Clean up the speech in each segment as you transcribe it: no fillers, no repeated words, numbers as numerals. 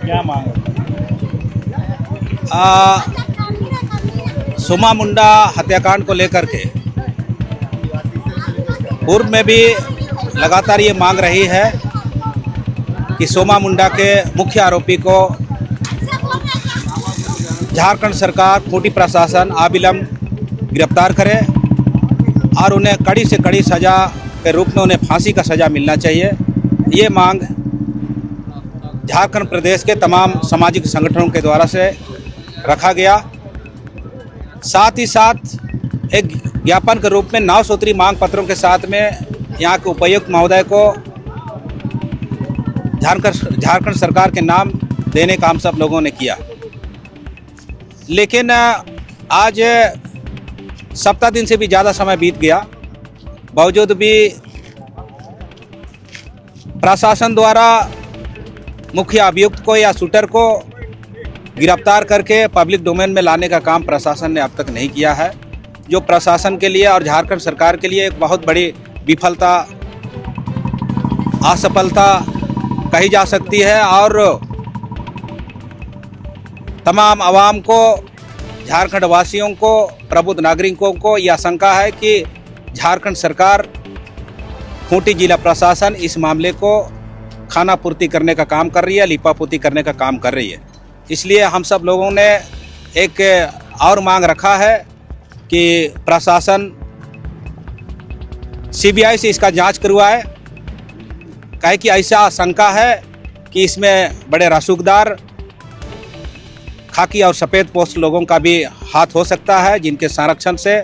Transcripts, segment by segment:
क्या मांग सोमा मुंडा हत्याकांड को लेकर के पूर्व में भी लगातार ये मांग रही है कि सोमा मुंडा के मुख्य आरोपी को झारखंड सरकार, खूंटी प्रशासन अविलंब गिरफ्तार करे और उन्हें कड़ी से कड़ी सज़ा के रूप में उन्हें फांसी का सज़ा मिलना चाहिए। ये मांग झारखंड प्रदेश के तमाम सामाजिक संगठनों के द्वारा से रखा गया। साथ ही साथ एक ज्ञापन के रूप में 9 सूत्री मांग पत्रों के साथ में यहाँ के उपायुक्त महोदय को झारखंड सरकार के नाम देने का हम सब लोगों ने किया। लेकिन आज 7 दिन से भी ज़्यादा समय बीत गया, बावजूद भी प्रशासन द्वारा मुख्य अभियुक्त को या शूटर को गिरफ्तार करके पब्लिक डोमेन में लाने का काम प्रशासन ने अब तक नहीं किया है, जो प्रशासन के लिए और झारखंड सरकार के लिए एक बहुत बड़ी विफलता, असफलता कही जा सकती है। और तमाम आवाम को, झारखंड वासियों को, प्रबुद्ध नागरिकों को यह आशंका है कि झारखंड सरकार, खूंटी जिला प्रशासन इस मामले को खाना पूर्ति करने का काम कर रही है, लिपापोती करने का काम कर रही है। इसलिए हम सब लोगों ने एक और मांग रखा है कि प्रशासन सीबीआई से इसका जांच करवाए। काहे कि ऐसा आशंका है कि इसमें बड़े रसूखदार खाकी और सफ़ेद पोस्ट लोगों का भी हाथ हो सकता है, जिनके संरक्षण से,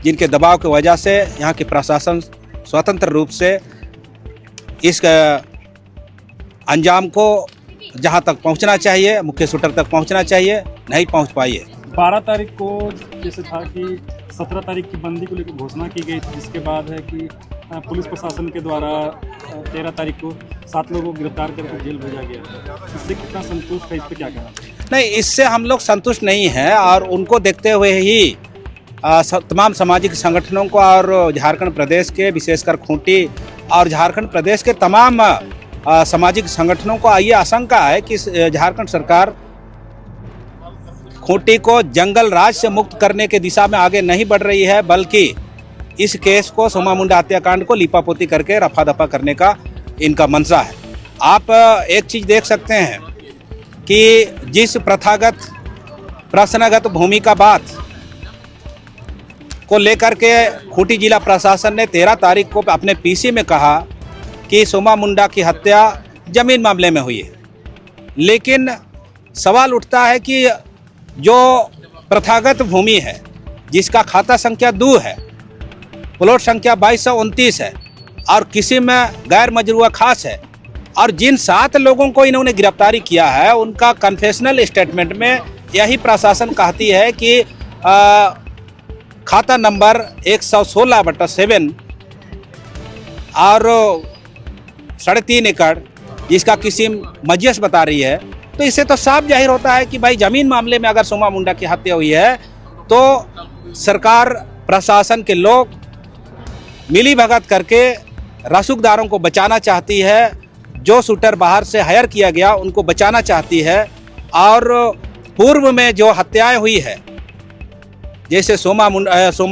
जिनके दबाव की वजह से यहाँ की प्रशासन स्वतंत्र रूप से इस अंजाम को जहाँ तक पहुँचना चाहिए, मुख्य शूटर तक पहुँचना चाहिए, नहीं पहुँच पाई है। 12 तारीख को जैसे था कि 17 तारीख की बंदी को लेकर घोषणा की गई थी, जिसके बाद है कि पुलिस प्रशासन के द्वारा 13 तारीख को 7 लोगों को गिरफ्तार करके जेल भेजा गया। इससे कितना संतुष्ट है, इस पर क्या कहना? नहीं, इससे हम लोग संतुष्ट नहीं हैं और उनको देखते हुए ही तमाम सामाजिक संगठनों को और झारखंड प्रदेश के, विशेषकर खूंटी और झारखंड प्रदेश के तमाम सामाजिक संगठनों को ये आशंका है कि झारखंड सरकार खूंटी को जंगल राज से मुक्त करने के दिशा में आगे नहीं बढ़ रही है, बल्कि इस केस को, सोमा मुंडा हत्याकांड को लिपापोती करके रफा दफा करने का इनका मंशा है। आप एक चीज़ देख सकते हैं कि जिस प्रथागत प्रश्नगत भूमि का बात को लेकर के खूंटी जिला प्रशासन ने 13 तारीख को अपने पीसी में कहा कि सोमा मुंडा की हत्या जमीन मामले में हुई है। लेकिन सवाल उठता है कि जो प्रथागत भूमि है, जिसका खाता संख्या 2 है, प्लॉट संख्या 2229 है और किसी में गैर मजरूआ खास है, और जिन 7 लोगों को इन्होंने गिरफ्तारी किया है, उनका कन्फेशनल स्टेटमेंट में यही प्रशासन कहती है कि खाता नंबर 116/7 और 3.5 एकड़ जिसका किसी मजियस बता रही है, तो इससे तो साफ जाहिर होता है कि भाई जमीन मामले में अगर सोमा मुंडा की हत्या हुई है तो सरकार, प्रशासन के लोग मिली भगत करके रसूखदारों को बचाना चाहती है। जो शूटर बाहर से हायर किया गया उनको बचाना चाहती है। और पूर्व में जो हत्याएं हुई है, जैसे सोमा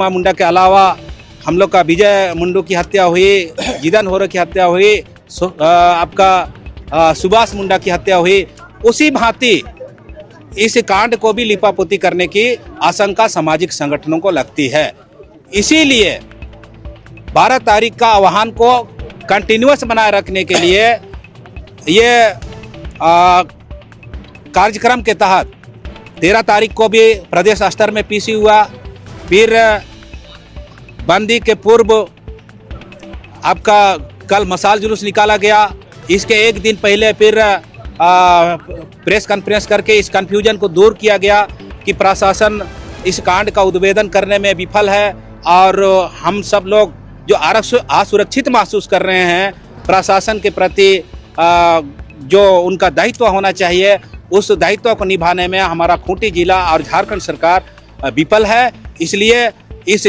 मुंडा के अलावा हम लोग का विजय मुंडू की हत्या हुई, जिदन होरो की हत्या हुई, आपका सुभाष मुंडा की हत्या हुई, उसी भांति इस कांड को भी लिपापोती करने की आशंका सामाजिक संगठनों को लगती है। इसीलिए 12 तारीख का आह्वान को कंटिन्यूअस बनाए रखने के लिए ये कार्यक्रम के तहत 13 तारीख को भी प्रदेश स्तर में पीसी हुआ। फिर बंदी के पूर्व आपका कल मसाल जुलूस निकाला गया। इसके एक दिन पहले फिर प्रेस कॉन्फ्रेंस करके इस कन्फ्यूजन को दूर किया गया कि प्रशासन इस कांड का उद्भेदन करने में विफल है और हम सब लोग जो असुरक्षित महसूस कर रहे हैं, प्रशासन के प्रति जो उनका दायित्व होना चाहिए उस दायित्व को निभाने में हमारा खूंटी जिला और झारखंड सरकार विफल है। इसलिए इस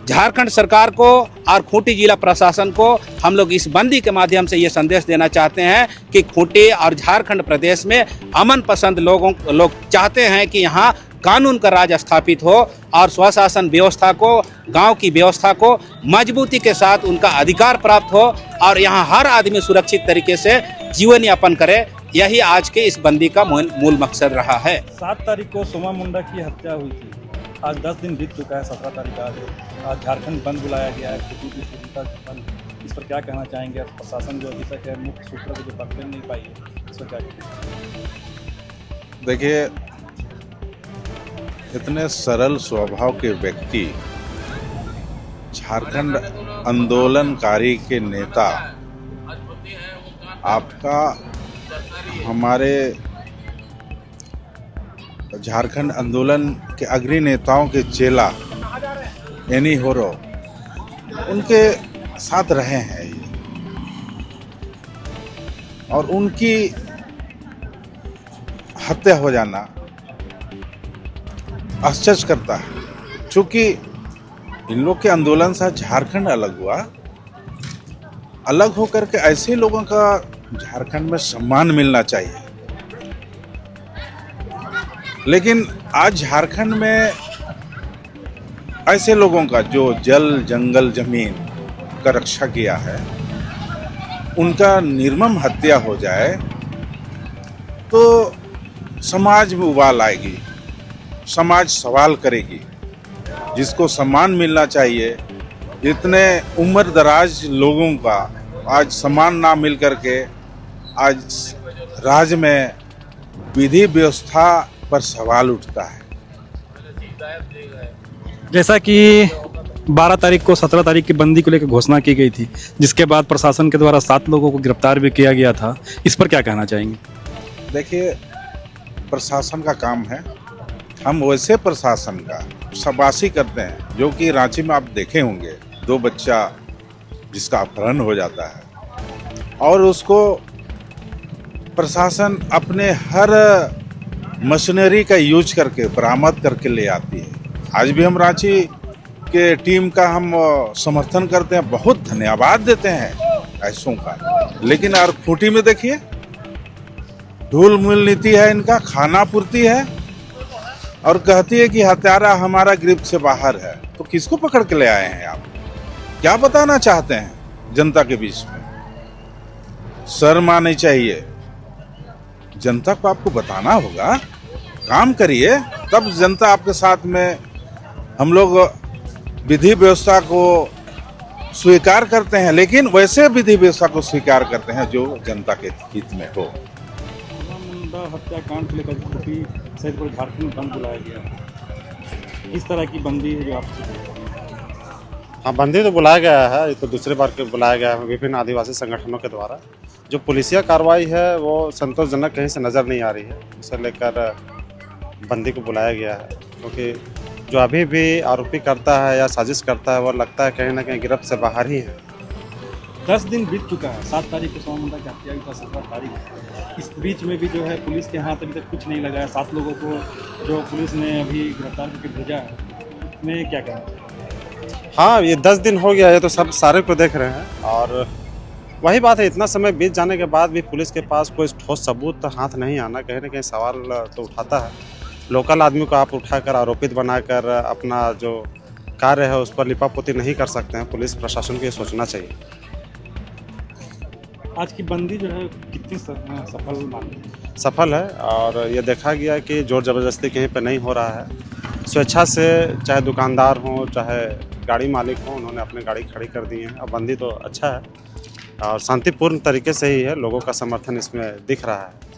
झारखंड सरकार को और खूंटी जिला प्रशासन को हम लोग इस बंदी के माध्यम से ये संदेश देना चाहते हैं कि खूंटी और झारखंड प्रदेश में अमन पसंद लोग चाहते हैं कि यहाँ कानून का राज स्थापित हो और स्वशासन व्यवस्था को, गांव की व्यवस्था को मजबूती के साथ उनका अधिकार प्राप्त हो और यहाँ हर आदमी सुरक्षित तरीके से जीवन यापन करे। यही आज के इस बंदी का मूल मकसद रहा है। 7 तारीख को सोमा मुंडा की हत्या हुई थी। आज 10 दिन बीत चुका है, 17 तारीख आज झारखंड बंद बुलाया गया है, बंद। इस पर क्या कहना चाहेंगे? प्रशासन जो अभी तक है मुख्य सूत्रों को जो पकड़ नहीं पाई है, इस पर क्या कहेंगे? देखिए, इतने सरल स्वभाव के व्यक्ति, झारखंड आंदोलनकारी के नेता, आपका हमारे झारखंड आंदोलन के अग्रणी नेताओं के चेला एनी होरो उनके साथ रहे हैं ये, और उनकी हत्या हो जाना आश्चर्य करता है। चूंकि इन लोग के आंदोलन से झारखंड अलग हुआ, अलग होकर के ऐसे लोगों का झारखंड में सम्मान मिलना चाहिए। लेकिन आज झारखंड में ऐसे लोगों का जो जल जंगल जमीन का रक्षा किया है, उनका निर्मम हत्या हो जाए तो समाज में उबाल आएगी, समाज सवाल करेगी। जिसको सम्मान मिलना चाहिए, इतने उम्र दराज लोगों का आज सम्मान ना मिल करके आज राज्य में विधि व्यवस्था पर सवाल उठता है। जैसा कि 12 तारीख को 17 तारीख की बंदी को लेकर घोषणा की गई थी, जिसके बाद प्रशासन के द्वारा 7 लोगों को गिरफ्तार भी किया गया था, इस पर क्या कहना चाहेंगे? देखिए, प्रशासन का काम है, हम वैसे प्रशासन का शाबाशी करते हैं जो कि रांची में आप देखे होंगे, 2 बच्चा जिसका अपहरण हो जाता है और उसको प्रशासन अपने हर मशीनरी का यूज करके बरामद करके ले आती है। आज भी हम रांची के टीम का हम समर्थन करते हैं, बहुत धन्यवाद देते हैं ऐसों का। लेकिन और खूंटी में देखिए, ढूल मूल नीति है इनका, खाना पूर्ति है और कहती है कि हत्यारा हमारा गिरफ्त से बाहर है। तो किसको पकड़ के ले आए हैं आप? क्या बताना चाहते हैं जनता के बीच में? शर्म आनी चाहिए। जनता को आपको बताना होगा, काम करिए, तब जनता आपके साथ में। हम लोग विधि व्यवस्था को स्वीकार करते हैं, लेकिन वैसे विधि व्यवस्था को स्वीकार करते हैं जो जनता के हित में हो। मुंडा हत्याकांड को लेकर खूंटी सहित पूरे झारखंड बंद बुलाया गया। इस तरह की बंदी है जो आपसे? हाँ, बंदी तो बुलाया गया है, ये तो दूसरी बार के बुलाया गया है विभिन्न आदिवासी संगठनों के द्वारा। जो पुलिसिया कार्रवाई है वो संतोषजनक कहीं से नज़र नहीं आ रही है, इसे लेकर बंदी को बुलाया गया है। क्योंकि जो अभी भी आरोपी करता है या साजिश करता है वो लगता है कहीं ना कहीं गिरफ्त से बाहर ही है। 10 दिन बीत चुका है, 7 तारीख को सोमा मुंडा की हत्या हुई था, 17 तारीख। इस बीच में भी जो है पुलिस के हाथ अभी तक कुछ नहीं लगा है। 7 लोगों को जो पुलिस ने अभी गिरफ्तार करके भेजा है, में क्या कहना? हाँ, ये 10 दिन हो गया है तो सब सारे को देख रहे हैं, और वही बात है, इतना समय बीत जाने के बाद भी पुलिस के पास कोई ठोस सबूत हाथ नहीं आना कहीं ना कहीं सवाल तो उठाता है। लोकल आदमी को आप उठाकर आरोपित बनाकर अपना जो कार्य है उस पर लिपापोती नहीं कर सकते हैं। पुलिस प्रशासन को ये सोचना चाहिए। आज की बंदी जो है कितनी सफल मानी? सफल है, और ये देखा गया कि जोर ज़बरदस्ती कहीं पे नहीं हो रहा है। स्वेच्छा से चाहे दुकानदार हों चाहे गाड़ी मालिक हों, उन्होंने अपनी गाड़ी खड़ी कर दी है। अब बंदी तो अच्छा है और शांतिपूर्ण तरीके से ही है, लोगों का समर्थन इसमें दिख रहा है।